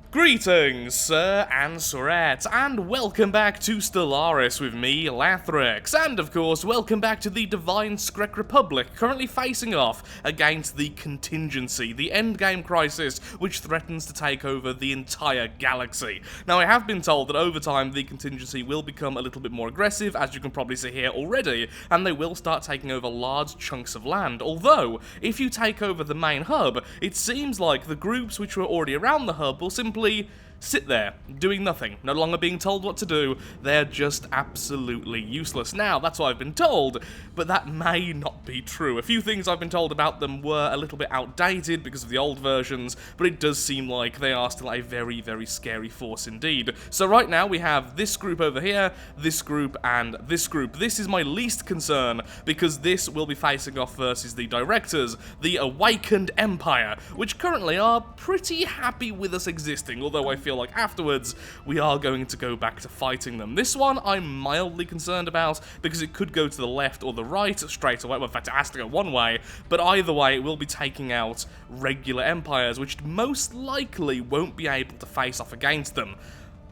Greetings, Sir and Sirettes, and welcome back to Stellaris with me, Lathrix, and of course, welcome back to the Divine Skrek Republic, currently facing off against the Contingency, the endgame crisis which threatens to take over the entire galaxy. Now, I have been told that over time, the Contingency will become a little bit more aggressive, as you can probably see here already, and they will start taking over large chunks of land, although, if you take over the main hub, it seems like the groups which were already around the hub will simply sit there, doing nothing, no longer being told what to do. They're just absolutely useless. Now, that's what I've been told, but that may not be true. A few things I've been told about them were a little bit outdated because of the old versions, but it does seem like they are still a very, very scary force indeed. So right now, we have this group over here, this group, and this group. This is my least concern, because this will be facing off versus the Directors, the Awakened Empire, which currently are pretty happy with us existing, although I feel like afterwards we are going to go back to fighting them. This one I'm mildly concerned about because it could go to the left or the right straight away. Well, in fact, it has to go one way, but either way it will be taking out regular empires, which most likely won't be able to face off against them.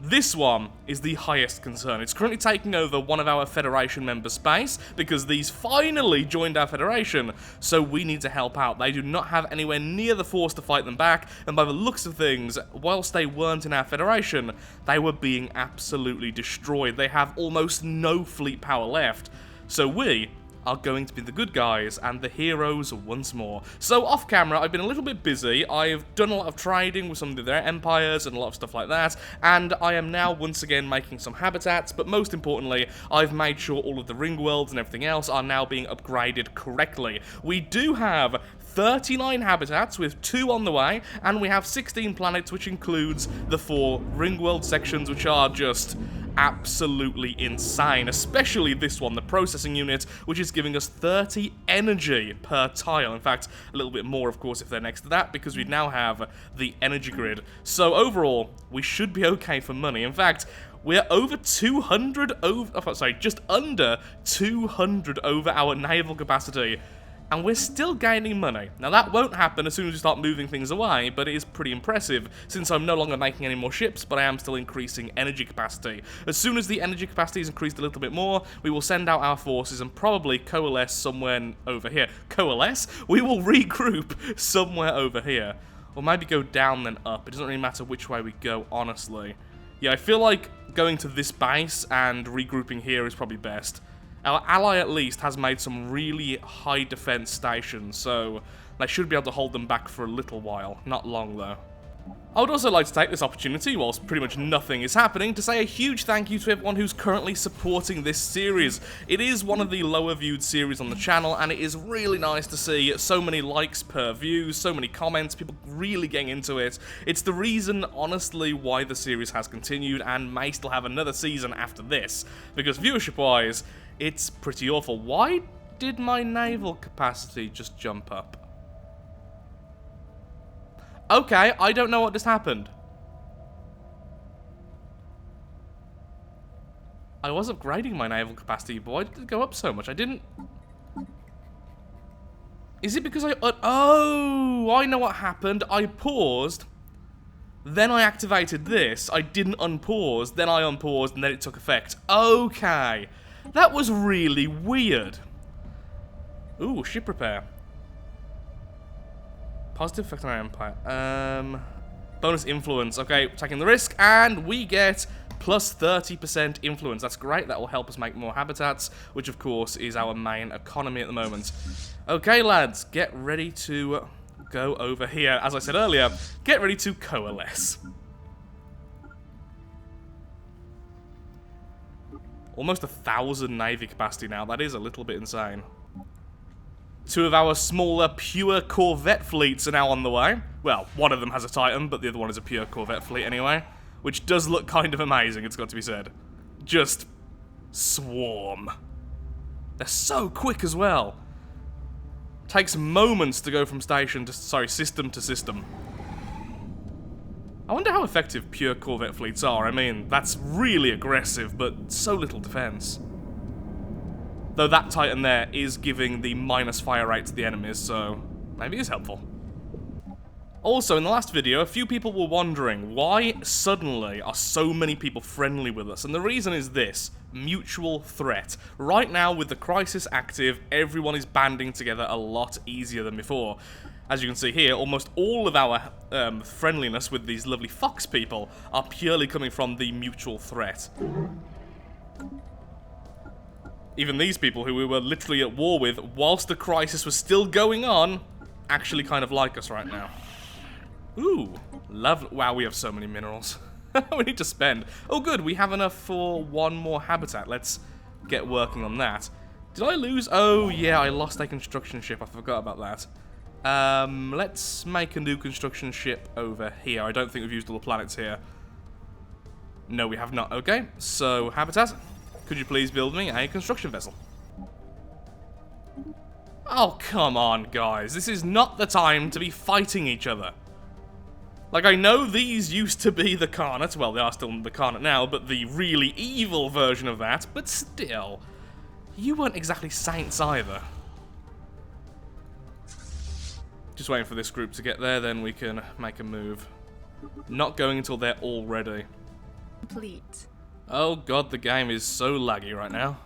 This one is the highest concern. It's currently taking over one of our Federation members' space because these finally joined our Federation, so we need to help out. They do not have anywhere near the force to fight them back, and by the looks of things, whilst they weren't in our Federation, they were being absolutely destroyed. They have almost no fleet power left, so we are going to be the good guys and the heroes once more. So off camera, I've been a little bit busy. I've done a lot of trading with some of their empires and a lot of stuff like that, and I am now once again making some habitats, but most importantly, I've made sure all of the ring worlds and everything else are now being upgraded correctly. We do have 39 habitats with 2 on the way, and we have 16 planets, which includes the 4 ring world sections, which are just absolutely insane, especially this one, the processing unit, which is giving us 30 energy per tile. In fact, a little bit more, of course, if they're next to that, because we now have the energy grid. So overall, we should be okay for money. In fact, we're over 200 just under 200 over our naval capacity, and we're still gaining money. Now, that won't happen as soon as we start moving things away, but it is pretty impressive, since I'm no longer making any more ships, but I am still increasing energy capacity. As soon as the energy capacity is increased a little bit more, we will send out our forces and probably coalesce somewhere over here. Coalesce? We will regroup somewhere over here. Or maybe go down then up. It doesn't really matter which way we go, honestly. Yeah, I feel like going to this base and regrouping here is probably best. Our ally, at least, has made some really high defense stations, so they should be able to hold them back for a little while. Not long, though. I would also like to take this opportunity, whilst pretty much nothing is happening, to say a huge thank you to everyone who's currently supporting this series. It is one of the lower viewed series on the channel, and it is really nice to see so many likes per view, so many comments, people really getting into it. It's the reason, honestly, why the series has continued and may still have another season after this, because viewership-wise, it's pretty awful. Why did my naval capacity just jump up? Okay, I don't know what just happened. I was upgrading my naval capacity, but why did it go up so much? I didn't... Is it because I... Oh, I know what happened. I paused, then I activated this. I didn't unpause, then I unpaused, and then it took effect. Okay. That was really weird. Ooh, ship repair. Positive effect on our empire. Bonus influence. Okay, taking the risk, and we get plus 30% influence. That's great. That will help us make more habitats, which of course is our main economy at the moment. Okay, lads, get ready to go over here. As I said earlier, get ready to coalesce. Almost 1,000 navy capacity now. That is a little bit insane. 2 of our smaller, pure corvette fleets are now on the way. Well, one of them has a Titan, but the other one is a pure corvette fleet anyway. Which does look kind of amazing, it's got to be said. Just swarm. They're so quick as well. Takes moments to go from system to system. I wonder how effective pure corvette fleets are. I mean, that's really aggressive, but so little defense. Though that Titan there is giving the minus fire rate to the enemies, so maybe it's helpful. Also, in the last video, a few people were wondering why suddenly are so many people friendly with us, and the reason is this: mutual threat. Right now, with the crisis active, everyone is banding together a lot easier than before. As you can see here, almost all of our friendliness with these lovely fox people are purely coming from the mutual threat. Even these people who we were literally at war with whilst the crisis was still going on actually kind of like us right now. Ooh, lovely. Wow, we have so many minerals. We need to spend. Oh good, we have enough for one more habitat. Let's get working on that. Did I lose? Oh yeah, I lost a construction ship. I forgot about that. Let's make a new construction ship over here. I don't think we've used all the planets here. No, we have not. Okay, so habitat, could you please build me a construction vessel? Oh, come on, guys. This is not the time to be fighting each other. Like, I know these used to be the Carnot. Well, they are still the Carnot now, but the really evil version of that. But still, you weren't exactly saints either. Just waiting for this group to get there, then we can make a move. Not going until they're all ready. Complete. Oh god, the game is so laggy right now.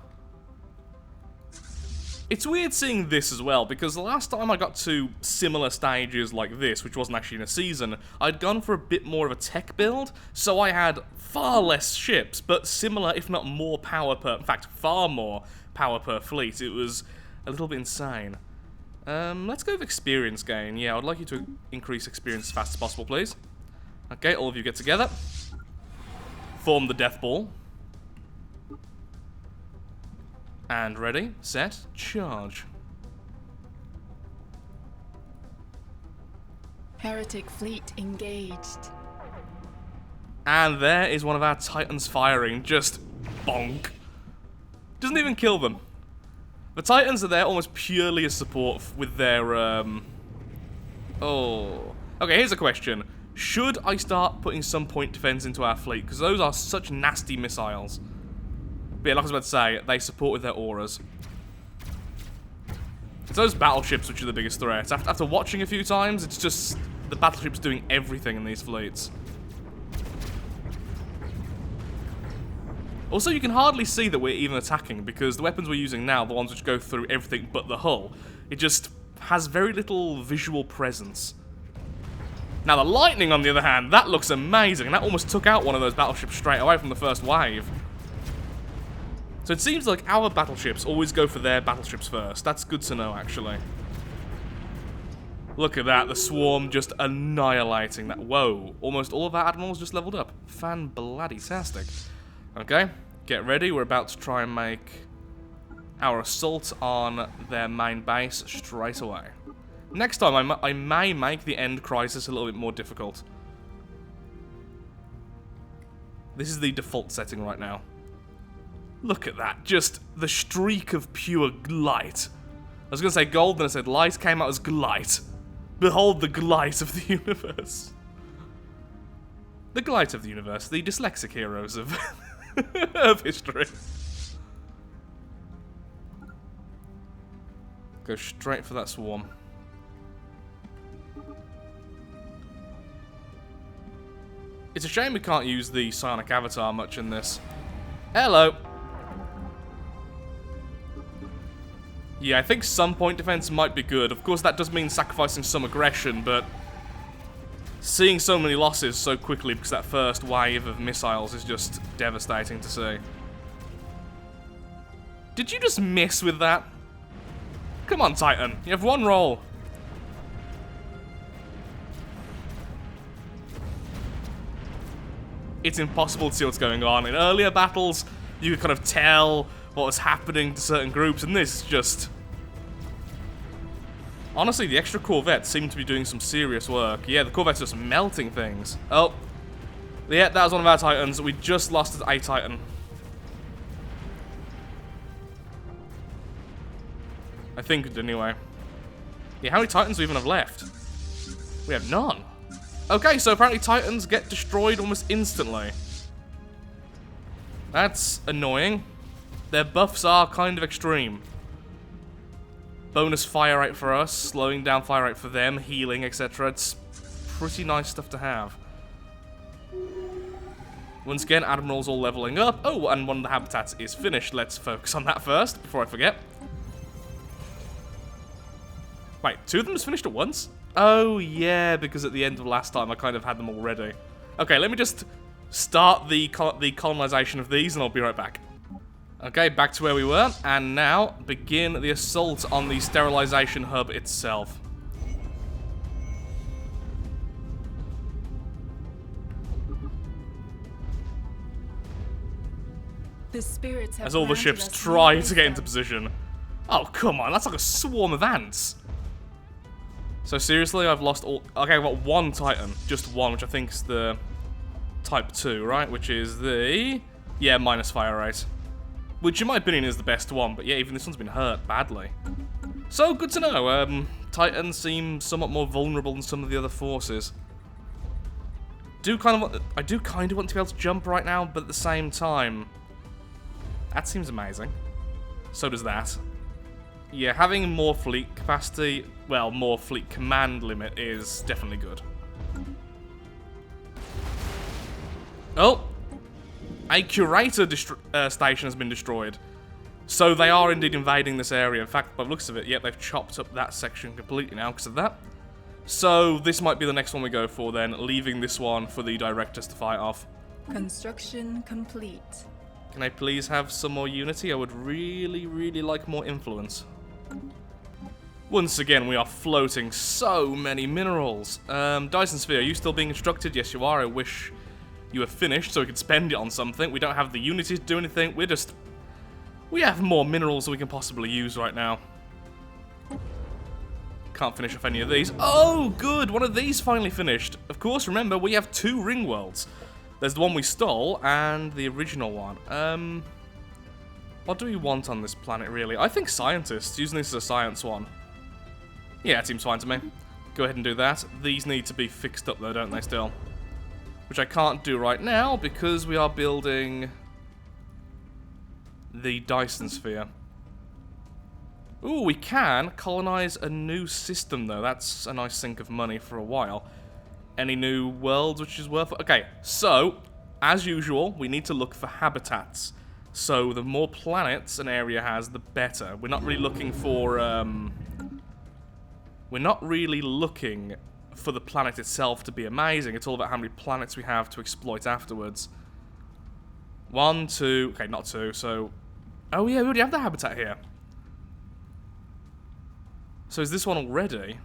It's weird seeing this as well, because the last time I got to similar stages like this, which wasn't actually in a season, I'd gone for a bit more of a tech build, so I had far less ships, but similar, if not more power per... in fact, far more power per fleet. It was a little bit insane. Let's go with experience gain. Yeah, I'd like you to increase experience as fast as possible, please. Okay, all of you get together. Form the death ball. And ready, set, charge. Heretic fleet engaged. And there is one of our Titans firing, just bonk. Doesn't even kill them. The Titans are there almost purely as support with their, Oh. Okay, here's a question. Should I start putting some point defense into our fleet? Because those are such nasty missiles. But yeah, like I was about to say, they support with their auras. It's those battleships which are the biggest threat. After watching a few times, it's just the battleships doing everything in these fleets. Also, you can hardly see that we're even attacking, because the weapons we're using now, the ones which go through everything but the hull, it just has very little visual presence. Now, the lightning, on the other hand, that looks amazing. That almost took out one of those battleships straight away from the first wave. So it seems like our battleships always go for their battleships first. That's good to know, actually. Look at that, the swarm just annihilating that. Whoa, almost all of our admirals just leveled up. Fan-bloody-tastic. Okay, get ready. We're about to try and make our assault on their main base straight away. Next time, I may make the end crisis a little bit more difficult. This is the default setting right now. Look at that, just the streak of pure light. I was going to say gold, then I said light, came out as glight. Behold the glight of the universe. The glight of the universe, the dyslexic heroes of, of history. Go straight for that swarm. It's a shame we can't use the psionic avatar much in this. Hello. Yeah, I think some point defense might be good. Of course, that does mean sacrificing some aggression, but seeing so many losses so quickly because that first wave of missiles is just devastating to see. Did you just miss with that? Come on, Titan. You have one roll. It's impossible to see what's going on. In earlier battles, you could kind of tell what was happening to certain groups, and this just... Honestly, the extra corvettes seem to be doing some serious work. Yeah, the corvettes are just melting things. Oh. Yeah, that was one of our Titans. We just lost a Titan. I think, anyway. Yeah, how many Titans do we even have left? We have none. Okay, so apparently Titans get destroyed almost instantly. That's annoying. Their buffs are kind of extreme. Bonus fire rate for us, slowing down fire rate for them, healing, etc. It's pretty nice stuff to have. Once again, Admiral's all leveling up. Oh, and one of the habitats is finished. Let's focus on that first, before I forget. Wait, two of them just finished at once? Oh, yeah, because at the end of last time, I kind of had them already. Okay, let me just start the colonization of these, and I'll be right back. Okay, back to where we were, and now begin the assault on the sterilization hub itself. The spirits have As all the granted ships us try new to get into wisdom. position. Oh, come on, that's like a swarm of ants. So seriously, I've lost all... Okay, I've got one Titan. Just one, which I think is the Type 2, right? Which is the... Yeah, minus fire rate. Which, in my opinion, is the best one. But yeah, even this one's been hurt badly. So, good to know. Titans seem somewhat more vulnerable than some of the other forces. I do kind of want to be able to jump right now, but at the same time... That seems amazing. So does that. Yeah, having more fleet capacity, well, more fleet command limit is definitely good. Oh! A curator station has been destroyed. So they are indeed invading this area. In fact, by the looks of it, yep, they've chopped up that section completely now because of that. So this might be the next one we go for then, leaving this one for the directors to fight off. Construction complete. Can I please have some more unity? I would really, really like more influence. Once again, we are floating so many minerals. Dyson Sphere, are you still being instructed? Yes, you are. I wish you were finished so we could spend it on something. We don't have the unity to do anything. We have more minerals than we can possibly use right now. Can't finish off any of these. Oh, good! One of these finally finished. Of course, remember, we have 2 ring worlds. There's the one we stole, and the original one. What do we want on this planet, really? I think scientists, using this as a science one. Yeah, it seems fine to me. Go ahead and do that. These need to be fixed up, though, don't they, still? Which I can't do right now, because we are building the Dyson Sphere. Ooh, we can colonize a new system, though. That's a nice sink of money for a while. Any new worlds which is worth... Okay, so, as usual, we need to look for habitats. So, the more planets an area has, the better. We're not really looking for, We're not really looking for the planet itself to be amazing. It's all about how many planets we have to exploit afterwards. 1, 2... Okay, not 2, so... Oh yeah, we already have the habitat here. So is this one already?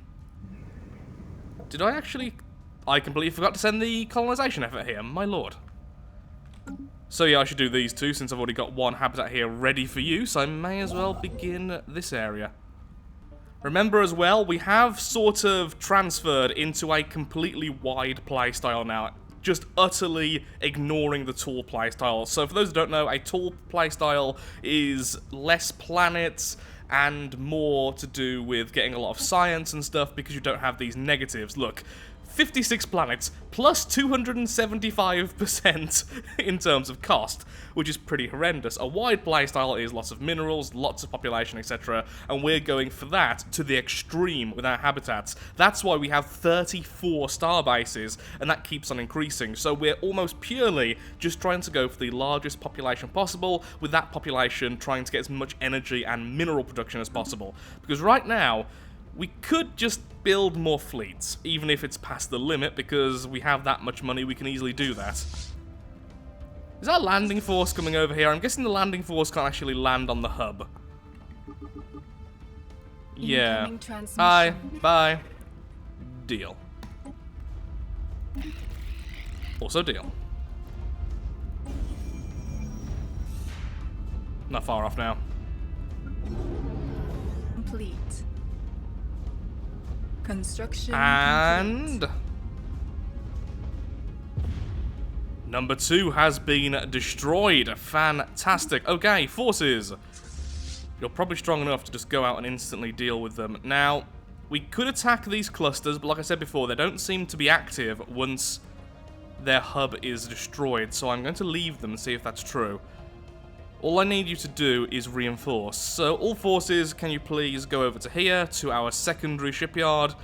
Did I actually... I completely forgot to send the colonization effort here, my lord. So yeah, I should do these 2 since I've already got one habitat here ready for use. I may as well begin this area. Remember as well, we have sort of transferred into a completely wide playstyle now. Just utterly ignoring the tall playstyle. So for those who don't know, a tall playstyle is less planets and more to do with getting a lot of science and stuff because you don't have these negatives. Look, 56 planets, plus 275% in terms of cost, which is pretty horrendous. A wide playstyle is lots of minerals, lots of population, etc., and we're going for that to the extreme with our habitats. That's why we have 34 star bases, and that keeps on increasing, so we're almost purely just trying to go for the largest population possible, with that population trying to get as much energy and mineral production as possible. Because right now, we could just build more fleets, even if it's past the limit, because we have that much money, we can easily do that. Is that a landing force coming over here? I'm guessing the landing force can't actually land on the hub. Yeah. Bye. Bye. Deal. Also deal. Not far off now. Complete. Construction And... complete. Number 2 has been destroyed. Fantastic. Okay, forces. You're probably strong enough to just go out and instantly deal with them. Now, we could attack these clusters, but like I said before, they don't seem to be active once their hub is destroyed. So I'm going to leave them and see if that's true. All I need you to do is reinforce. So all forces, can you please go over to here, to our secondary shipyard,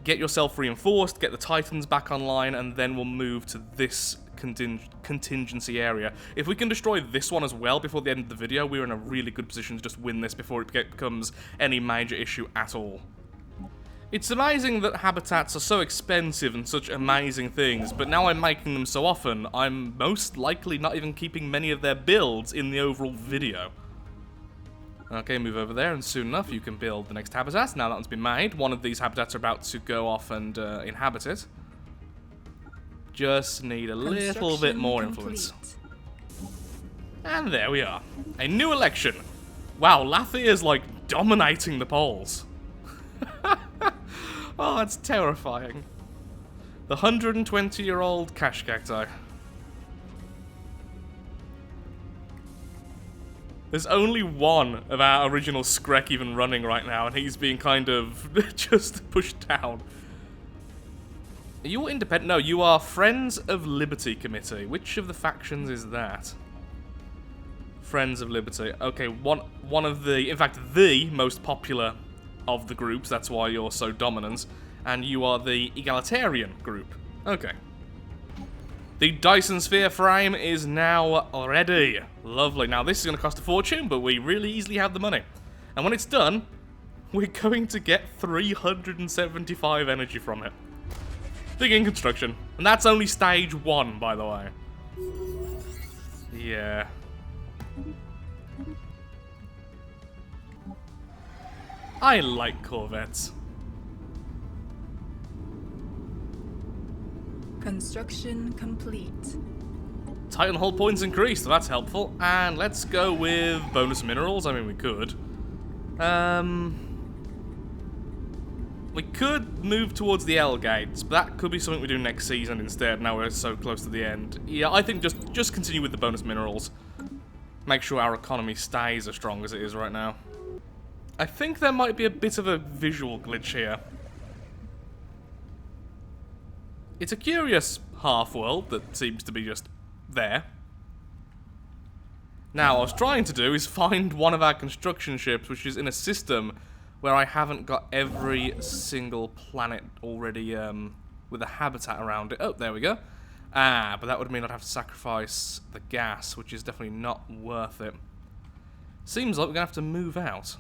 get yourself reinforced, get the Titans back online, and then we'll move to this contingency area. If we can destroy this one as well before the end of the video, we're in a really good position to just win this before it becomes any major issue at all. It's amazing that habitats are so expensive and such amazing things, but now I'm making them so often, I'm most likely not even keeping many of their builds in the overall video. Okay, move over there, and soon enough you can build the next habitat. Now that one's been made, one of these habitats are about to go off and inhabit it. Just need a little bit more influence. And there we are. A new election. Wow, Lathia's like dominating the polls. Oh, that's terrifying. The 120-year-old cash cacti. There's only one of our original Skrek even running right now, and he's being kind of just pushed down. Are you independent? No, you are Friends of Liberty Committee. Which of the factions is that? Friends of Liberty. Okay, one of the, in fact, the most popular of the groups. That's why you're so dominant. And you are the egalitarian group. Okay. The Dyson Sphere frame is now ready. Lovely. Now, this is going to cost a fortune, but we really easily have the money. And when it's done, we're going to get 375 energy from it. Begin construction. And that's only stage 1, by the way. Yeah. I like Corvettes. Construction complete. Titan hull points increased, so that's helpful. And let's go with bonus minerals. I mean, we could. We could move towards the L gates, but that could be something we do next season instead, now we're so close to the end. Yeah, I think just continue with the bonus minerals. Make sure our economy stays as strong as it is right now. I think there might be a bit of a visual glitch here. It's a curious half-world that seems to be just there. Now, what I was trying to do is find one of our construction ships, which is in a system where I haven't got every single planet already with a habitat around it. Oh, there we go. Ah, but that would mean I'd have to sacrifice the gas, which is definitely not worth it. Seems like we're going to have to move out.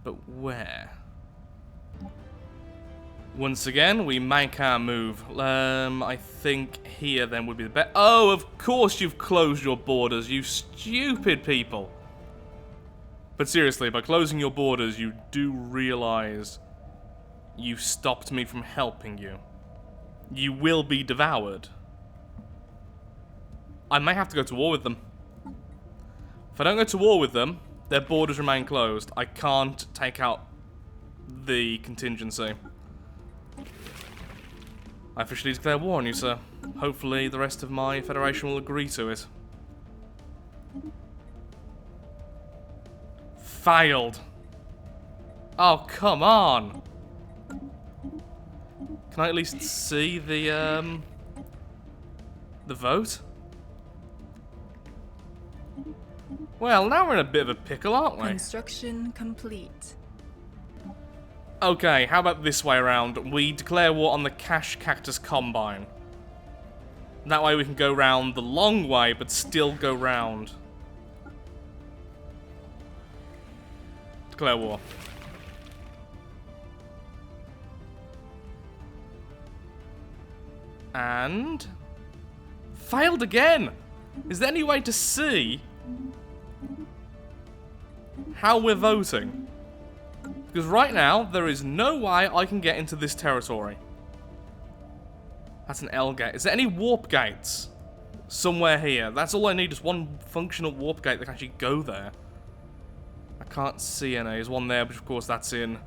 But where? Once again, we make our move. I think here then would be the best. Oh, of course you've closed your borders, you stupid people. But seriously, by closing your borders, you do realize you stopped me from helping you. You will be devoured. I may have to go to war with them. If I don't go to war with them, their borders remain closed. I can't take out the contingency. I officially declare war on you, sir. Hopefully the rest of my Federation will agree to it. Failed. Oh, come on. Can I at least see the vote? Well, now we're in a bit of a pickle, aren't we? Construction complete. Okay, how about this way around? We declare war on the Cash Cactus Combine. That way we can go round the long way, but still go round. Declare war. And... failed again! Is there any way to see how we're voting? Because right now, there is no way I can get into this territory. That's an L gate. Is there any warp gates somewhere here? That's all I need, is one functional warp gate that can actually go there. I can't see any. There's one there, but of course that's in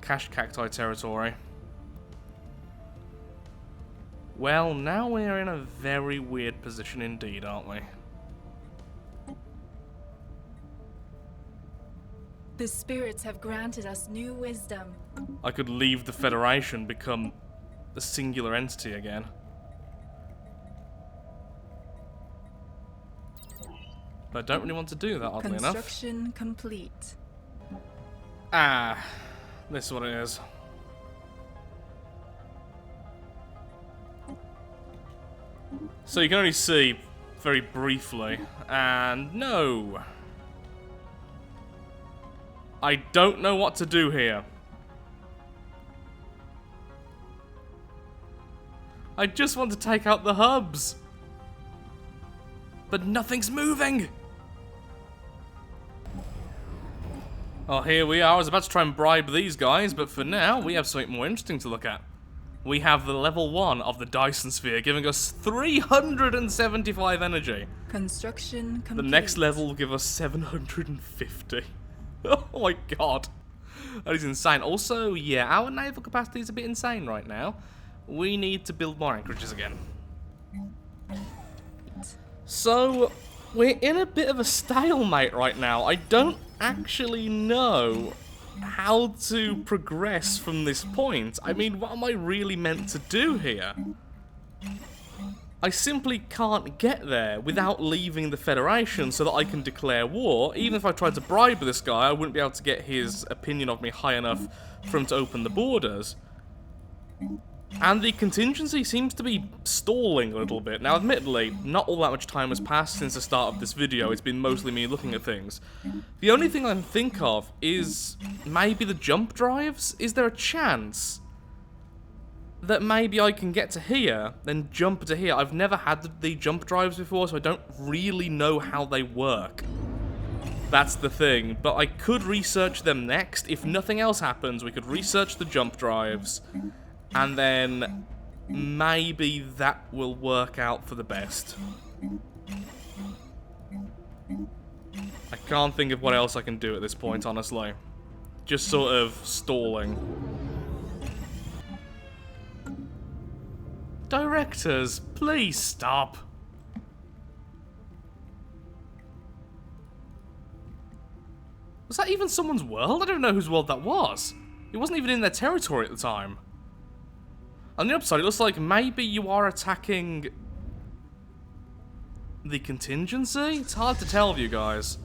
Cash Cacti territory. Well, now we're in a very weird position indeed, aren't we? The spirits have granted us new wisdom. I could leave the Federation, become a singular entity again. But I don't really want to do that, oddly enough. Construction complete. Ah, this is what it is. So you can only see very briefly. And no. I don't know what to do here. I just want to take out the hubs. But nothing's moving. Oh, here we are. I was about to try and bribe these guys, but for now, we have something more interesting to look at. We have the level 1 of the Dyson Sphere, giving us 375 energy. Construction complete. The next level will give us 750. Oh my god. That is insane. Also, yeah, our naval capacity is a bit insane right now. We need to build more anchorages again. So, we're in a bit of a stalemate right now. I don't actually know how to progress from this point. I mean, what am I really meant to do here? I simply can't get there without leaving the Federation so that I can declare war. Even if I tried to bribe this guy, I wouldn't be able to get his opinion of me high enough for him to open the borders. And the contingency seems to be stalling a little bit. Now, admittedly, not all that much time has passed since the start of this video. It's been mostly me looking at things. The only thing I can think of is maybe the jump drives? Is there a chance that maybe I can get to here, then jump to here? I've never had the jump drives before, so I don't really know how they work. That's the thing. But I could research them next. If nothing else happens, we could research the jump drives. And then maybe that will work out for the best. I can't think of what else I can do at this point, honestly. Just sort of stalling. Directors, please stop. Was that even someone's world? I don't know whose world that was. It wasn't even in their territory at the time. On the upside, it looks like maybe you are attacking the contingency? It's hard to tell, you guys.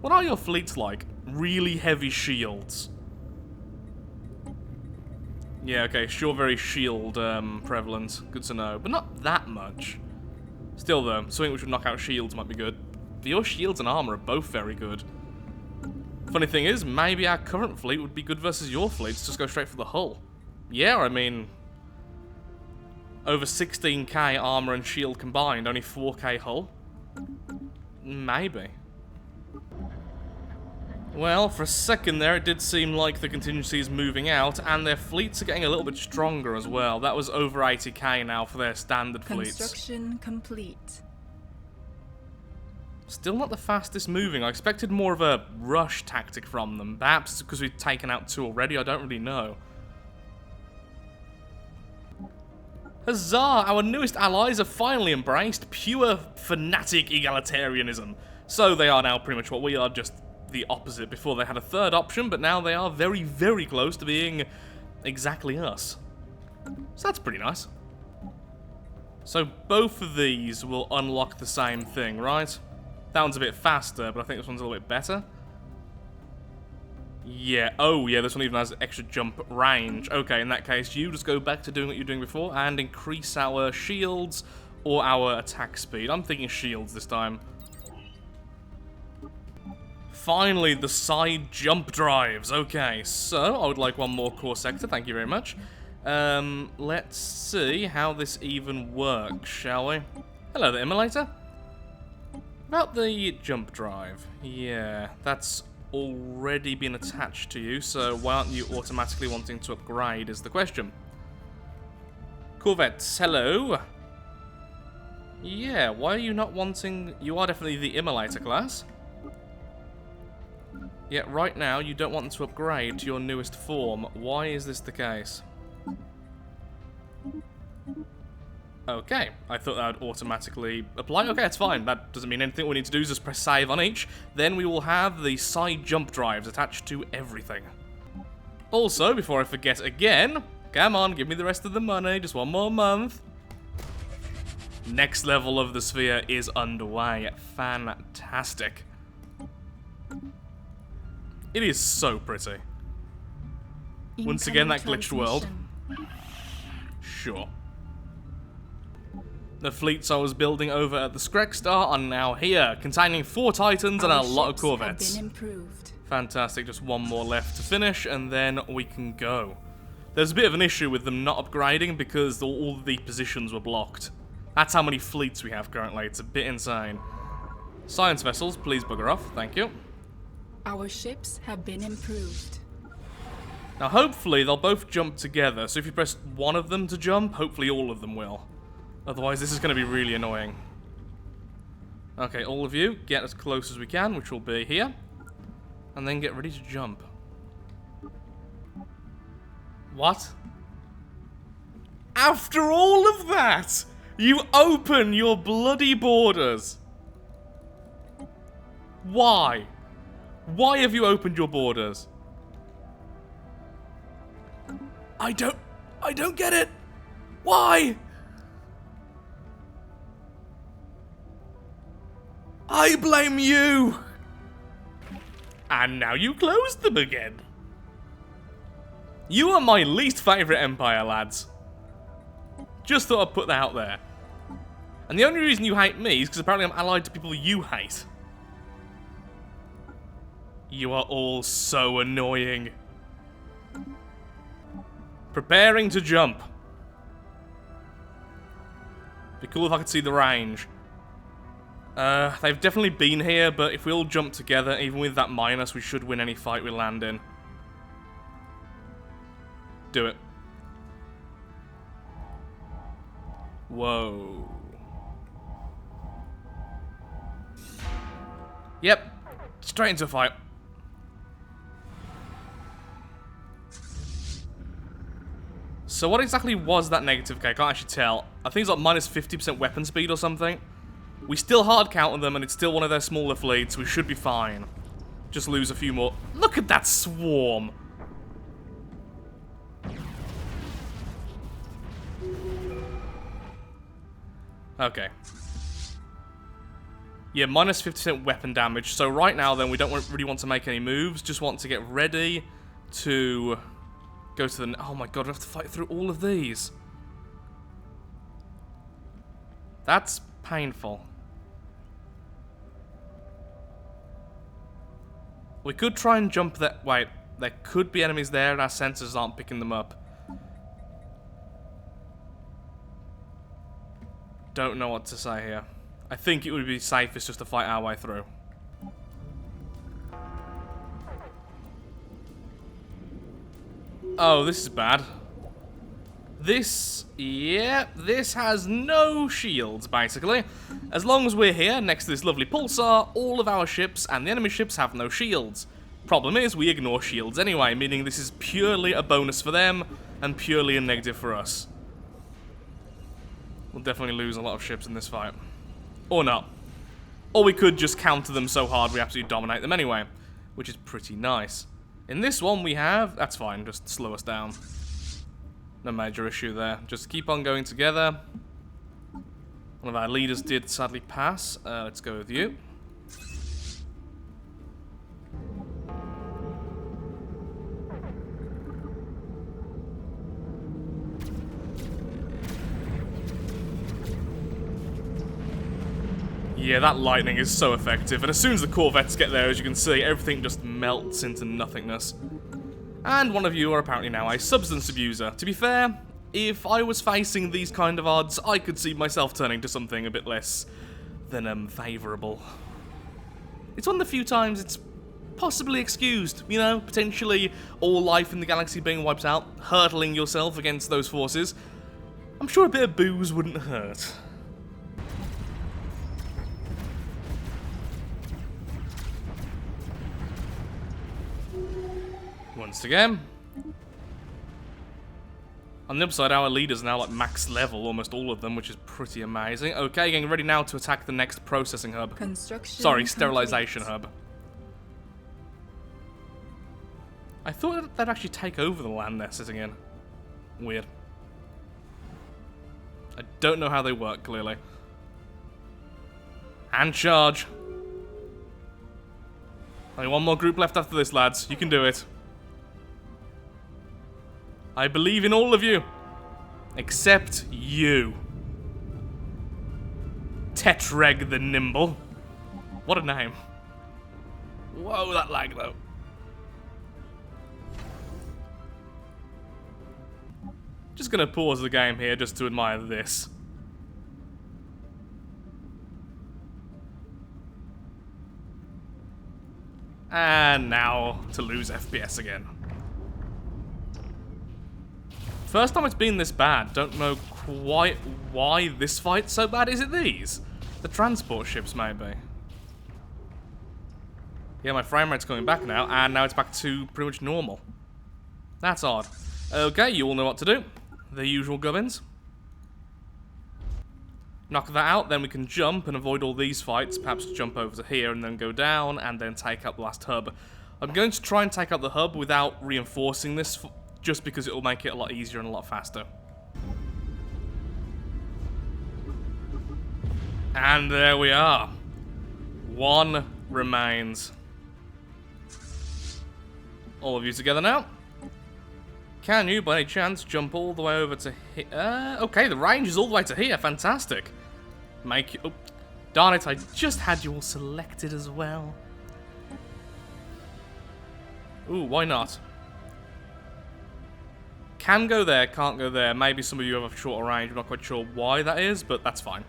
What are your fleets like? Really heavy shields. Yeah, okay, sure, very shield prevalent. Good to know, but not that much. Still, though, something which would knock out shields might be good. But your shields and armor are both very good. Funny thing is, maybe our current fleet would be good versus your fleets. Just go straight for the hull. Yeah, I mean, over 16k armor and shield combined, only 4k hull? Maybe. Well, for a second there, it did seem like the contingency is moving out, and their fleets are getting a little bit stronger as well. That was over 80k now for their standard fleets. Construction complete. Still not the fastest moving. I expected more of a rush tactic from them. Perhaps because we've taken out 2 already, I don't really know. Huzzah! Our newest allies have finally embraced pure fanatic egalitarianism. So they are now pretty much what we are, just the opposite. Before they had a third option, but now they are very, very close to being exactly us. So that's pretty nice. So both of these will unlock the same thing, right? That one's a bit faster, but I think this one's a little bit better. Yeah, oh yeah, this one even has extra jump range. Okay, in that case, you just go back to doing what you're doing before and increase our shields or our attack speed. I'm thinking shields this time. Finally, the side jump drives. Okay, so I would like one more core sector, thank you very much. Let's see how this even works, shall we? Hello there, Immolator. About the jump drive. Yeah, that's already been attached to you, so why aren't you automatically wanting to upgrade is the question. Corvettes, hello. Yeah, why are you not wanting... You are definitely the Immolator class. Yet right now you don't want to upgrade to your newest form. Why is this the case? Okay, I thought that would automatically apply. Okay, it's fine. That doesn't mean anything. What we need to do is just press save on each. Then we will have the side jump drives attached to everything. Also, before I forget again, come on, give me the rest of the money. Just one more month. Next level of the sphere is underway. Fantastic. It is so pretty. Once again, that glitched world. Sure. The fleets I was building over at the Skrekstar are now here, containing 4 Titans and a lot of corvettes. Have been improved. Fantastic, just one more left to finish, and then we can go. There's a bit of an issue with them not upgrading because all the positions were blocked. That's how many fleets we have currently, it's a bit insane. Science vessels, please bugger off, thank you. Our ships have been improved. Now hopefully they'll both jump together, so if you press one of them to jump, hopefully all of them will. Otherwise this is going to be really annoying. Okay, all of you, get as close as we can, which will be here. And then get ready to jump. What? After all of that, you open your bloody borders. Why? Why have you opened your borders? I don't get it. Why? I blame you. And now you closed them again. You are my least favourite empire, lads. Just thought I'd put that out there. And the only reason you hate me is because apparently I'm allied to people you hate. You are all so annoying. Preparing to jump. Be cool if I could see the range. They've definitely been here, but if we all jump together, even with that minus, we should win any fight we land in. Do it. Whoa. Yep. Straight into a fight. So what exactly was that negative? Okay, I can't actually tell. I think it's like minus 50% weapon speed or something. We still hard counter them and it's still one of their smaller fleets. We should be fine. Just lose a few more. Look at that swarm. Okay. Yeah, minus 50% weapon damage. So right now then we don't really want to make any moves. Just want to get ready to go to the... Oh my god, we have to fight through all of these. That's painful. We could try and jump that... Wait, there could be enemies there and our sensors aren't picking them up. Don't know what to say here. I think it would be safest just to fight our way through. Oh, this is bad. This, yeah, this has no shields, basically. As long as we're here, next to this lovely pulsar, all of our ships and the enemy ships have no shields. Problem is, we ignore shields anyway, meaning this is purely a bonus for them, and purely a negative for us. We'll definitely lose a lot of ships in this fight. Or not. Or we could just counter them so hard we absolutely dominate them anyway, which is pretty nice. In this one we have... That's fine, just slow us down. No major issue there. Just keep on going together. One of our leaders did sadly pass. Let's go with you. Yeah, that lightning is so effective, and as soon as the corvettes get there, as you can see, everything just melts into nothingness. And one of you are apparently now a substance abuser. To be fair, if I was facing these kind of odds, I could see myself turning to something a bit less than, favourable. It's one of the few times it's possibly excused, you know, potentially all life in the galaxy being wiped out, hurtling yourself against those forces. I'm sure a bit of booze wouldn't hurt. Once again. On the other side, our leaders are now like max level, almost all of them, which is pretty amazing. Okay, getting ready now to attack the next processing hub. Sorry, sterilization hub. I thought they'd actually take over the land they're sitting in. Weird. I don't know how they work, clearly. And charge. Only one more group left after this, lads. You can do it. I believe in all of you. Except you. Tetreg the Nimble. What a name. Whoa, that lag though. Just gonna pause the game here just to admire this. And now to lose FPS again. First time it's been this bad. Don't know quite why this fight's so bad. Is it these? The transport ships, maybe. Yeah, my frame rate's coming back now, and now it's back to pretty much normal. That's odd. Okay, you all know what to do. The usual gubbins. Knock that out, then we can jump and avoid all these fights. Perhaps jump over to here and then go down and then take out the last hub. I'm going to try and take out the hub without reinforcing this, just because it will make it a lot easier and a lot faster. And there we are. One remains. All of you together now. Can you, by any chance, jump all the way over to here? Okay, the range is all the way to here. Fantastic. Make you... Oh, darn it, I just had you all selected as well. Ooh, why not? Can go there, can't go there. Maybe some of you have a shorter range. I'm not quite sure why that is, but that's fine.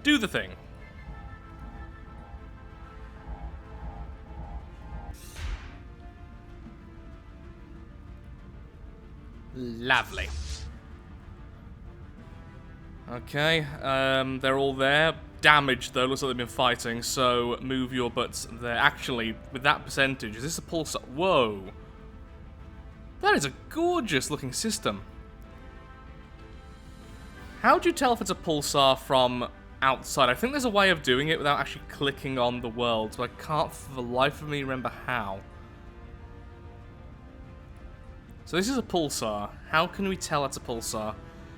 Do the thing. Lovely. Okay, they're all there. Damaged though, looks like they've been fighting, so move your butts there. Actually, with that percentage, is this a pulsar? Whoa. That is a gorgeous looking system. How do you tell if it's a pulsar from outside? I think there's a way of doing it without actually clicking on the world, but I can't for the life of me remember how. So this is a pulsar. How can we tell it's a pulsar?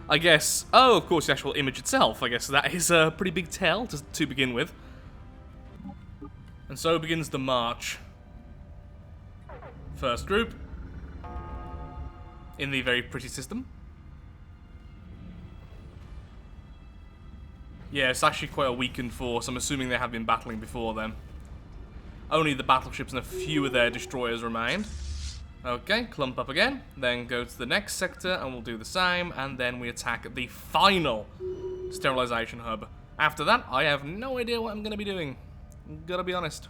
I guess... Oh, of course, the actual image itself. I guess that is a pretty big tell to begin with. And so begins the march. First group. In the very pretty system. Yeah, it's actually quite a weakened force. I'm assuming they have been battling before then. Only the battleships and a few of their destroyers remained. Okay, clump up again, then go to the next sector and we'll do the same, and then we attack the final sterilization hub. After that, I have no idea what I'm going to be doing. Gotta be honest.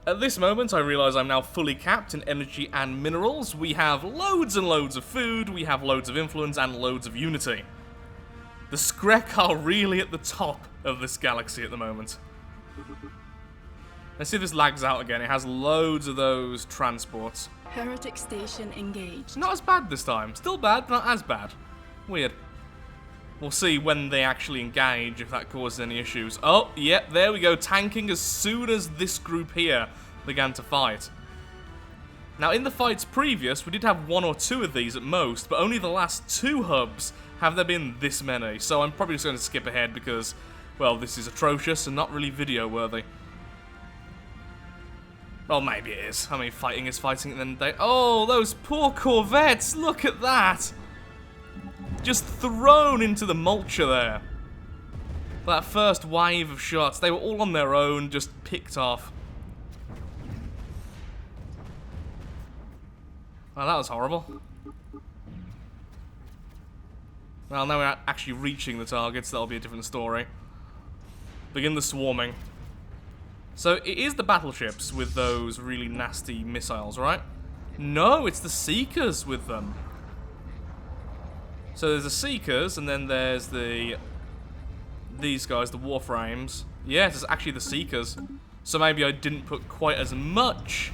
At this moment, I realise I'm now fully capped in energy and minerals. We have loads and loads of food, we have loads of influence, and loads of unity. The Skrek are really at the top of this galaxy at the moment. Let's see if this lags out again. It has loads of those transports. Heretic station engaged. Not as bad this time. Still bad, but not as bad. Weird. We'll see when they actually engage, if that causes any issues. Oh, yep, there we go. Tanking as soon as this group here began to fight. Now, in the fights previous, we did have one or two of these at most, but only the last two hubs have there been this many. So I'm probably just going to skip ahead because, well, this is atrocious and not really video-worthy. Well, maybe it is. I mean, fighting is fighting, and then they... Oh, those poor corvettes! Look at that! Just thrown into the mulcher there. That first wave of shots, they were all on their own, just picked off. Well, that was horrible. Well, now we're actually reaching the targets, that'll be a different story. Begin the swarming. So, it is the battleships with those really nasty missiles, right? No, it's the Seekers with them. So there's the Seekers, and then there's these guys, the Warframes. Yes, it's actually the Seekers. So maybe I didn't put quite as much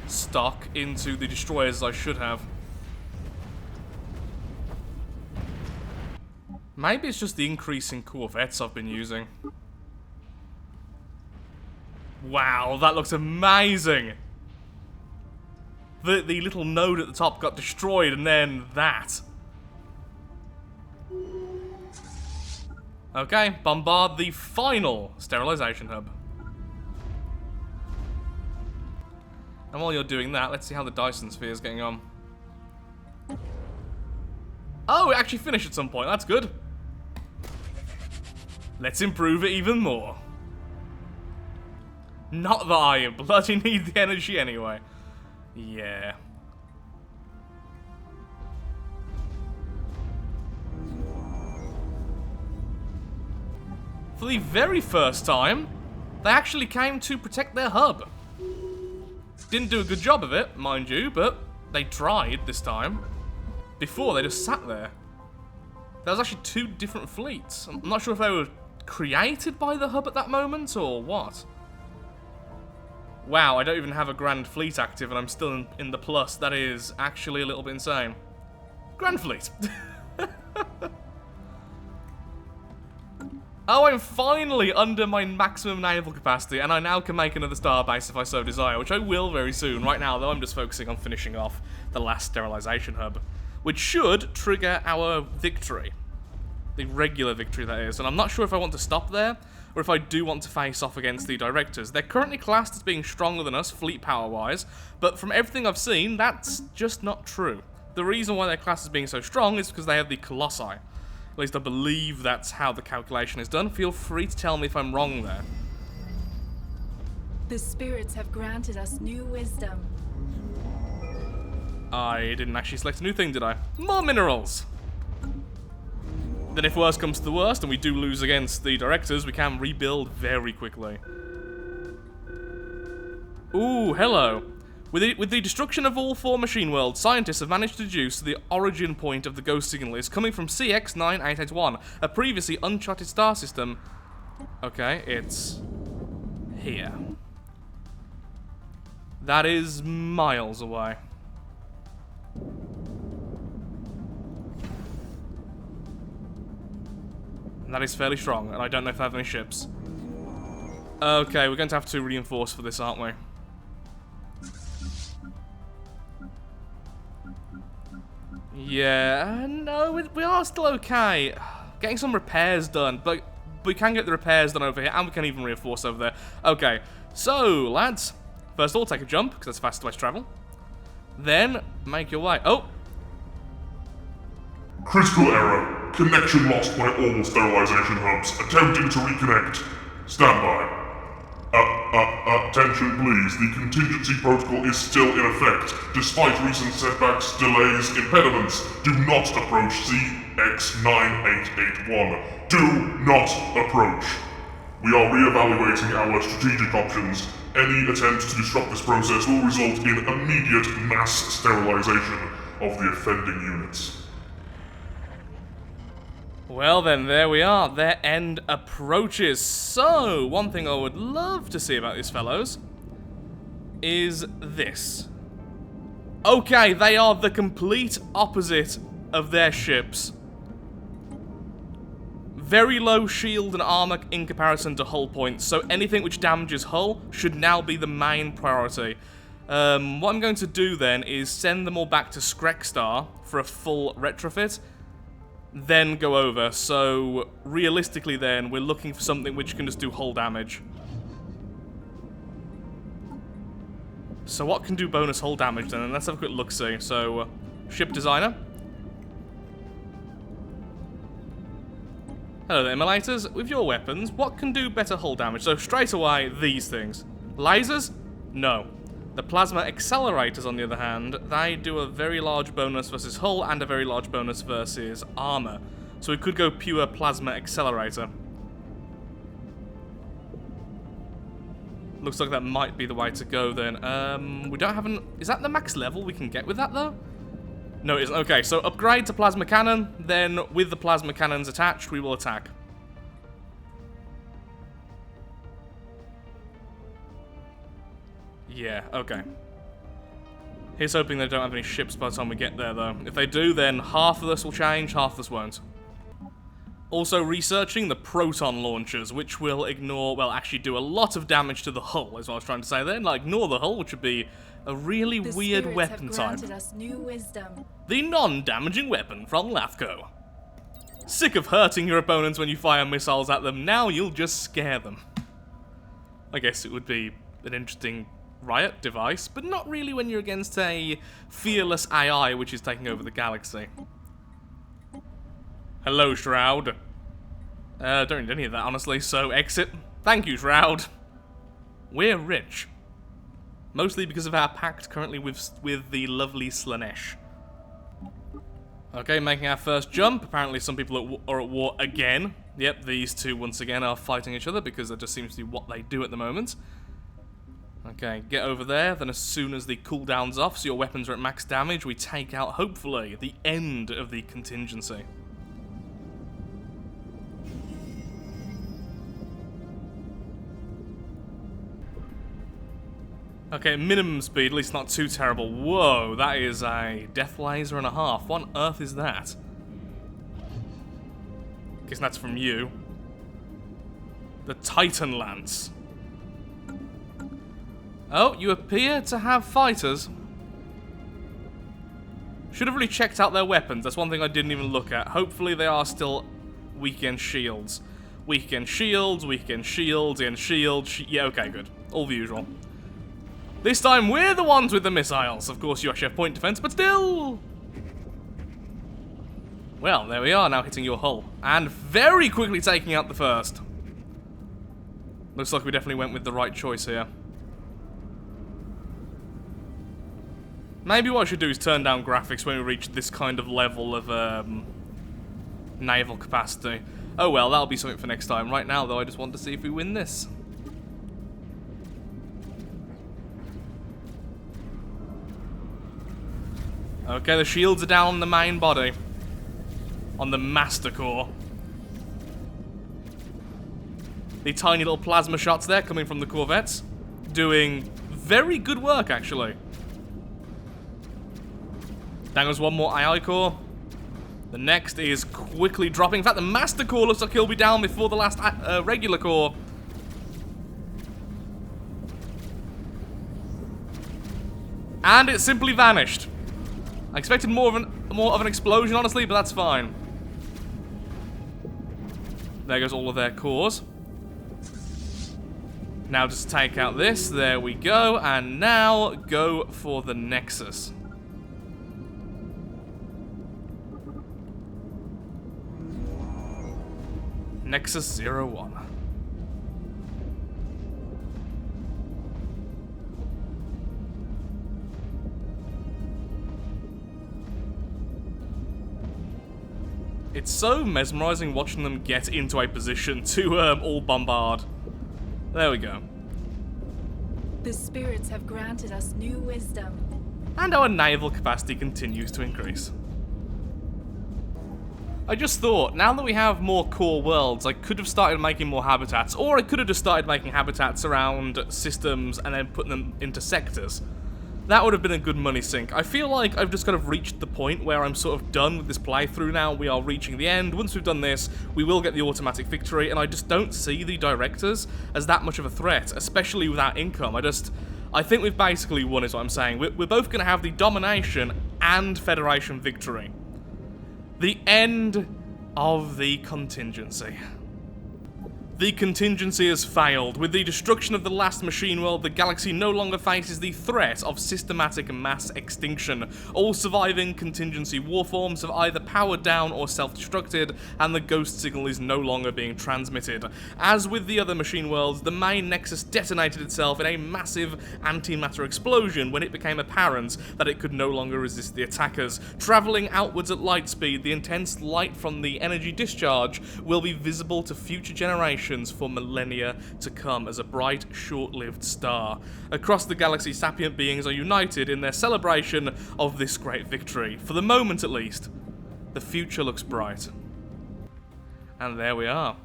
stock into the destroyers as I should have. Maybe it's just the increase in corvettes I've been using. Wow, that looks amazing! The little node at the top got destroyed, and then that. Okay, bombard the final sterilization hub. And while you're doing that, let's see how the Dyson Sphere is getting on. Oh, it actually finished at some point, that's good. Let's improve it even more. Not that I bloody need the energy anyway. Yeah. For the very first time, they actually came to protect their hub. Didn't do a good job of it, mind you, but they tried this time. Before, they just sat there. There was actually two different fleets. I'm not sure if they were created by the hub at that moment, or what. Wow, I don't even have a Grand Fleet active, and I'm still in the plus. That is actually a little bit insane. Grand Fleet! Oh, I'm finally under my maximum naval capacity, and I now can make another starbase if I so desire, which I will very soon. Right now, though, I'm just focusing on finishing off the last sterilization hub, which should trigger our victory. The regular victory, that is. And I'm not sure if I want to stop there, or if I do want to face off against the directors. They're currently classed as being stronger than us, fleet power-wise, but from everything I've seen, that's just not true. The reason why they're classed as being so strong is because they have the Colossi. At least I believe that's how the calculation is done. Feel free to tell me if I'm wrong there. The spirits have granted us new wisdom. I didn't actually select a new thing, did I? More minerals! Then if worst comes to the worst and we do lose against the directors, we can rebuild very quickly. Ooh, hello. With the destruction of all four machine worlds, scientists have managed to deduce the origin point of the ghost signal is coming from CX-9881, a previously uncharted star system. Okay, it's here. That is miles away. And that is fairly strong, and I don't know if I have any ships. Okay, we're going to have to reinforce for this, aren't we? Yeah, no, we are still okay. Getting some repairs done, but we can get the repairs done over here, and we can even reinforce over there. Okay, so, lads, first of all, take a jump, because that's the fastest way to travel. Then, make your way. Oh! Critical error. Connection lost by all sterilization hubs. Attempting to reconnect. Stand by. Attention please. The contingency protocol is still in effect. Despite recent setbacks, delays, impediments, do not approach CX-9881. Do not approach. We are re-evaluating our strategic options. Any attempt to disrupt this process will result in immediate mass sterilization of the offending units. Well then, there we are. Their end approaches. So, one thing I would love to see about these fellows is this. Okay, they are the complete opposite of their ships. Very low shield and armor in comparison to hull points, so anything which damages hull should now be the main priority. What I'm going to do then is send them all back to Skrekstar for a full retrofit, then go over. So realistically then, we're looking for something which can just do hull damage. So what can do bonus hull damage then? And let's have a quick look-see. So, ship designer. Hello there, immolators. With your weapons, what can do better hull damage? So straight away, these things. Lasers? No. The plasma accelerators, on the other hand, they do a very large bonus versus hull and a very large bonus versus armor. So we could go pure plasma accelerator. Looks like that might be the way to go then. We don't have an... Is that the max level we can get with that though? No, it isn't. Okay, so upgrade to plasma cannon, then with the plasma cannons attached, we will attack. Yeah, okay. Here's hoping they don't have any ships by the time we get there, though. If they do, then half of this will change, half of this won't. Also researching the proton launchers, which will ignore, well, actually do a lot of damage to the hull, is what I was trying to say then. Like, ignore the hull, which would be a really weird weapon type. Us new wisdom. The non-damaging weapon from Lathco. Sick of hurting your opponents when you fire missiles at them, now you'll just scare them. I guess it would be an interesting riot device, but not really when you're against a fearless AI which is taking over the galaxy. Hello, Shroud. Don't need any of that, honestly, so exit. Thank you, Shroud. We're rich. Mostly because of our pact currently with the lovely Slanesh. Okay, making our first jump. Apparently some people are at war again. Yep, these two once again are fighting each other because that just seems to be what they do at the moment. Okay, get over there. Then as soon as the cooldown's off, so your weapons are at max damage, we take out, hopefully, the end of the contingency. Okay, minimum speed, at least not too terrible. Whoa, that is a death laser and a half. What on earth is that? Guess that's from you. The Titan Lance. Oh, you appear to have fighters. Should have really checked out their weapons. That's one thing I didn't even look at. Hopefully they are still weekend shields. Weekend shields, weekend shields, and shields. Yeah, okay, good. All the usual. This time, we're the ones with the missiles. Of course, you actually have point defense, but still. Well, there we are, now hitting your hull. And very quickly taking out the first. Looks like we definitely went with the right choice here. Maybe what I should do is turn down graphics when we reach this kind of level of, naval capacity. Oh well, that'll be something for next time. Right now, though, I just want to see if we win this. Okay, the shields are down on the main body. On the master core. The tiny little plasma shots there coming from the corvettes. Doing very good work, actually. Down goes one more AI core. The next is quickly dropping. In fact, the master core looks like he'll be down before the last regular core. And it simply vanished. I expected more of an explosion, honestly, but that's fine. There goes all of their cores. Now just take out this. There we go. And now go for the Nexus. Nexus 01. It's so mesmerizing watching them get into a position to all bombard. There we go. The spirits have granted us new wisdom. And our naval capacity continues to increase. I just thought, now that we have more core worlds, I could have started making more habitats, or I could have just started making habitats around systems and then putting them into sectors. That would have been a good money sink. I feel like I've just kind of reached the point where I'm sort of done with this playthrough now. We are reaching the end. Once we've done this, we will get the automatic victory, and I just don't see the directors as that much of a threat, especially without income. I think we've basically won is what I'm saying. We're both going to have the domination and Federation victory. The end of the contingency. The contingency has failed. With the destruction of the last machine world, the galaxy no longer faces the threat of systematic mass extinction. All surviving contingency warforms have either powered down or self-destructed, and the ghost signal is no longer being transmitted. As with the other machine worlds, the main nexus detonated itself in a massive antimatter explosion when it became apparent that it could no longer resist the attackers. Travelling outwards at light speed, the intense light from the energy discharge will be visible to future generations for millennia to come as a bright, short-lived star. Across the galaxy, sapient beings are united in their celebration of this great victory. For the moment, at least, the future looks bright. And there we are.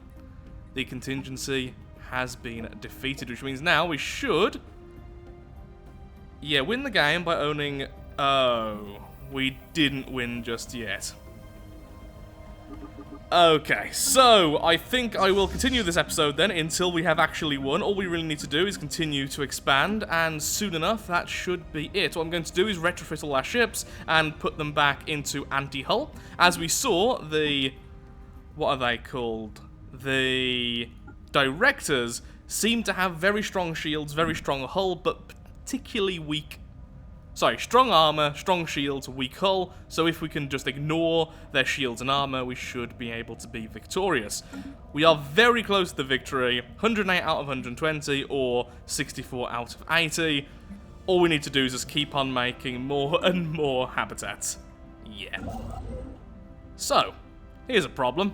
The contingency has been defeated, which means now we should... win the game by owning... Oh, we didn't win just yet. Okay, so I think I will continue this episode then until we have actually won. All we really need to do is continue to expand, and soon enough, that should be it. What I'm going to do is retrofit all our ships and put them back into anti-hull. As we saw, the... what are they called? The directors seem to have very strong shields, very strong hull, but particularly weak Sorry, strong armor, strong shields, weak hull. So if we can just ignore their shields and armor, we should be able to be victorious. We are very close to the victory. 108 out of 120 or 64 out of 80. All we need to do is just keep on making more and more habitats. Yeah. So, here's a problem.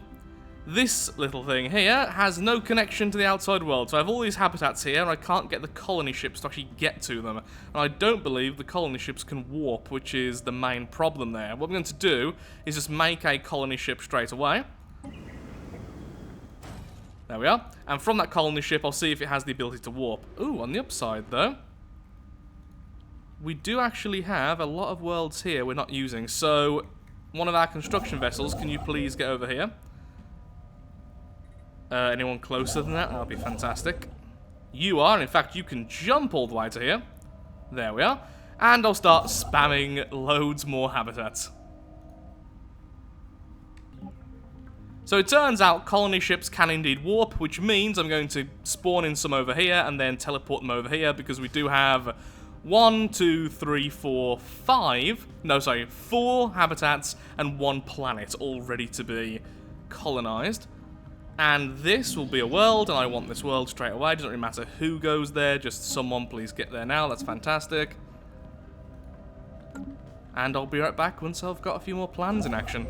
This little thing here has no connection to the outside world, so I have all these habitats here, and I can't get the colony ships to actually get to them. And I don't believe the colony ships can warp, which is the main problem there. What I'm going to do is just make a colony ship straight away. There we are. And from that colony ship, I'll see if it has the ability to warp. Ooh, on the upside, though, we do actually have a lot of worlds here we're not using. So, one of our construction vessels, can you please get over here? Anyone closer than that? That'll be fantastic. You are. In fact, you can jump all the way to here. There we are. And I'll start spamming loads more habitats. So it turns out colony ships can indeed warp, which means I'm going to spawn in some over here and then teleport them over here, because we do have 4 habitats and 1 planet all ready to be colonized. And this will be a world, and I want this world straight away. Doesn't really matter who goes there, just someone please get there now. That's fantastic. And I'll be right back once I've got a few more plans in action.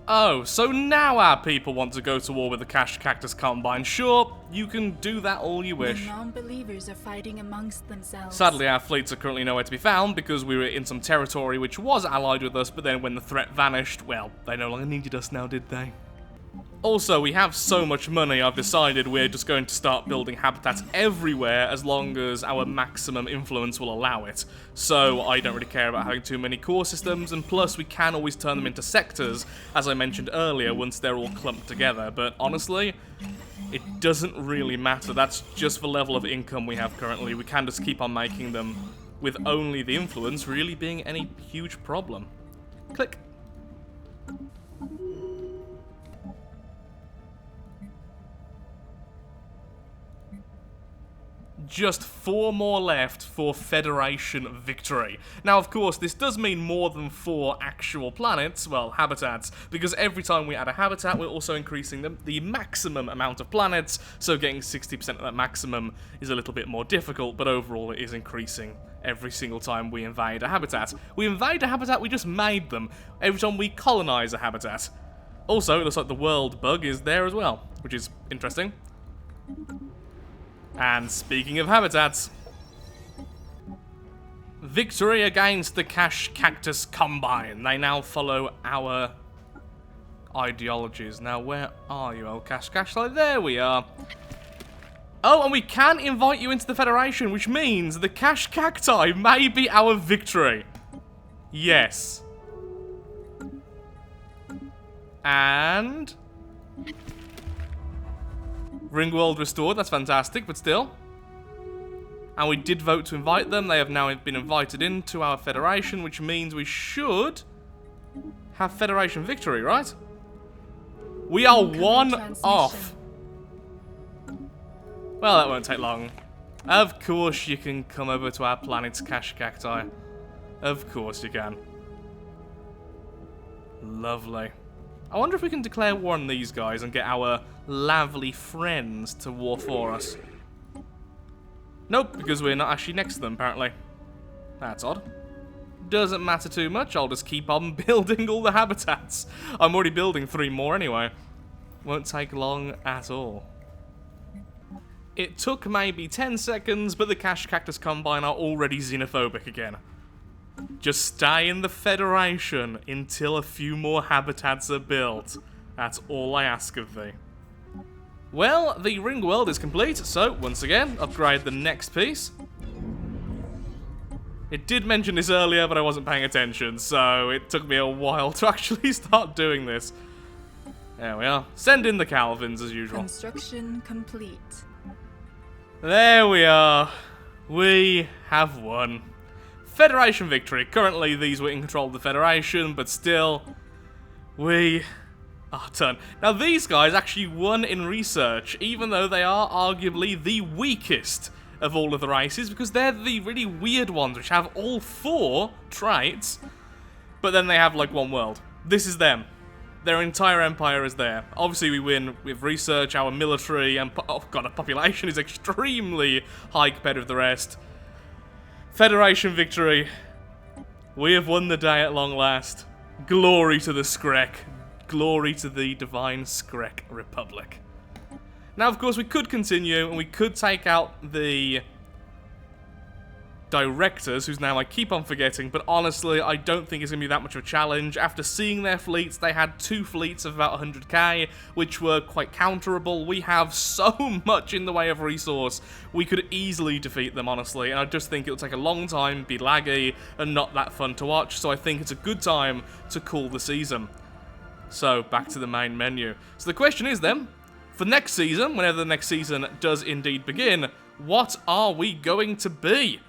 Oh, so now our people want to go to war with the Cash Cactus Combine. Sure, you can do that all you wish. The non-believers are fighting amongst themselves. Sadly, our fleets are currently nowhere to be found because we were in some territory which was allied with us, but then when the threat vanished, well, they no longer needed us now, did they? Also, we have so much money, I've decided we're just going to start building habitats everywhere as long as our maximum influence will allow it. So I don't really care about having too many core systems, and plus we can always turn them into sectors, as I mentioned earlier, once they're all clumped together. But honestly, it doesn't really matter. That's just the level of income we have currently. We can just keep on making them with only the influence really being any huge problem. Click. Just 4 more left for Federation victory. Now, of course, this does mean more than 4 actual planets, well, habitats, because every time we add a habitat, we're also increasing the maximum amount of planets, so getting 60% of that maximum is a little bit more difficult, but overall it is increasing every single time we invade a habitat. We invade a habitat, we just made them, every time we colonize a habitat. Also, it looks like the world bug is there as well, which is interesting. And speaking of habitats, victory against the Cash Cactus Combine. They now follow our ideologies. Now, where are you, old Cash Cacti? There we are. Oh, and we can invite you into the Federation, which means the Cash Cacti may be our victory. Yes. And Ringworld restored, that's fantastic, but still. And we did vote to invite them. They have now been invited into our Federation, which means we should have Federation victory, right? We are 1 off. Well, that won't take long. Of course you can come over to our planet's Cash Cacti. Of course you can. Lovely. I wonder if we can declare war on these guys and get our lovely friends to war for us. Nope, because we're not actually next to them, apparently. That's odd. Doesn't matter too much, I'll just keep on building all the habitats. I'm already building 3 more anyway. Won't take long at all. It took maybe 10 seconds, but the Cash Cactus Combine are already xenophobic again. Just stay in the Federation until a few more habitats are built. That's all I ask of thee. Well, the ring world is complete, so once again, upgrade the next piece. It did mention this earlier, but I wasn't paying attention, so it took me a while to actually start doing this. There we are. Send in the Calvins as usual. Construction complete. There we are. We have won. Federation victory. Currently, these were in control of the Federation, but still, we are done. Now, these guys actually won in research, even though they are arguably the weakest of all of the races, because they're the really weird ones which have all 4 traits, but then they have like 1 world. This is them. Their entire empire is there. Obviously we win with research, our military, and oh god, our population is extremely high compared with the rest. Federation victory. We have won the day at long last. Glory to the Skrek. Glory to the divine Skrek Republic. Now, of course, we could continue, and we could take out the directors, whose name I keep on forgetting, but honestly, I don't think it's going to be that much of a challenge. After seeing their fleets, they had 2 fleets of about 100k, which were quite counterable. We have so much in the way of resource, we could easily defeat them, honestly, and I just think it'll take a long time, be laggy, and not that fun to watch, so I think it's a good time to call the season. So, back to the main menu. So the question is then, for next season, whenever the next season does indeed begin, what are we going to be?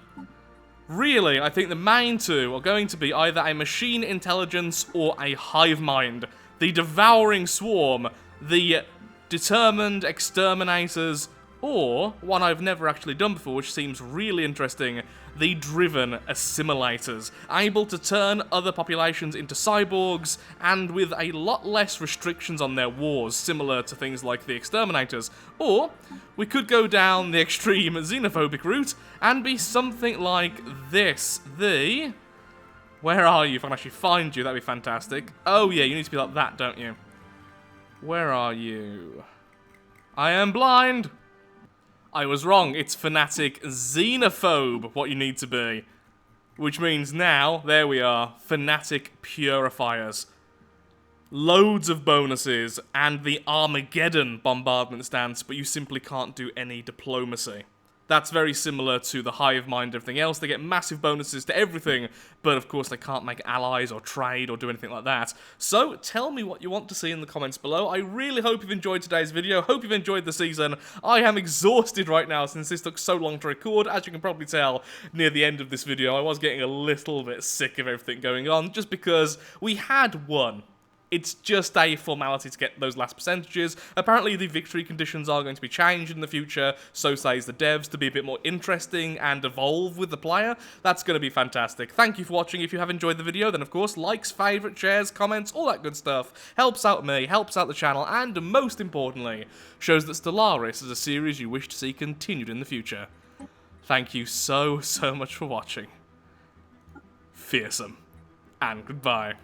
Really, I think the main 2 are going to be either a machine intelligence or a hive mind. The devouring swarm, the determined exterminators, or one I've never actually done before, which seems really interesting, the driven assimilators, able to turn other populations into cyborgs, and with a lot less restrictions on their wars, similar to things like the exterminators. Or, we could go down the extreme xenophobic route, and be something like this, the... Where are you? If I can actually find you, that'd be fantastic. Oh yeah, you need to be like that, don't you? Where are you? I am blind! I was wrong, it's fanatic xenophobe, what you need to be. Which means now, there we are, fanatic purifiers. Loads of bonuses, and the Armageddon bombardment stance, but you simply can't do any diplomacy. That's very similar to the hive mind and everything else. They get massive bonuses to everything, but of course they can't make allies or trade or do anything like that. So tell me what you want to see in the comments below. I really hope you've enjoyed today's video. Hope you've enjoyed the season. I am exhausted right now since this took so long to record. As you can probably tell near the end of this video, I was getting a little bit sick of everything going on just because we had won. It's just a formality to get those last percentages. Apparently the victory conditions are going to be changed in the future, so says the devs, to be a bit more interesting and evolve with the player. That's going to be fantastic. Thank you for watching. If you have enjoyed the video, then of course, likes, favourite, shares, comments, all that good stuff. Helps out me, helps out the channel, and most importantly, shows that Stellaris is a series you wish to see continued in the future. Thank you so much for watching. Fearsome. And goodbye.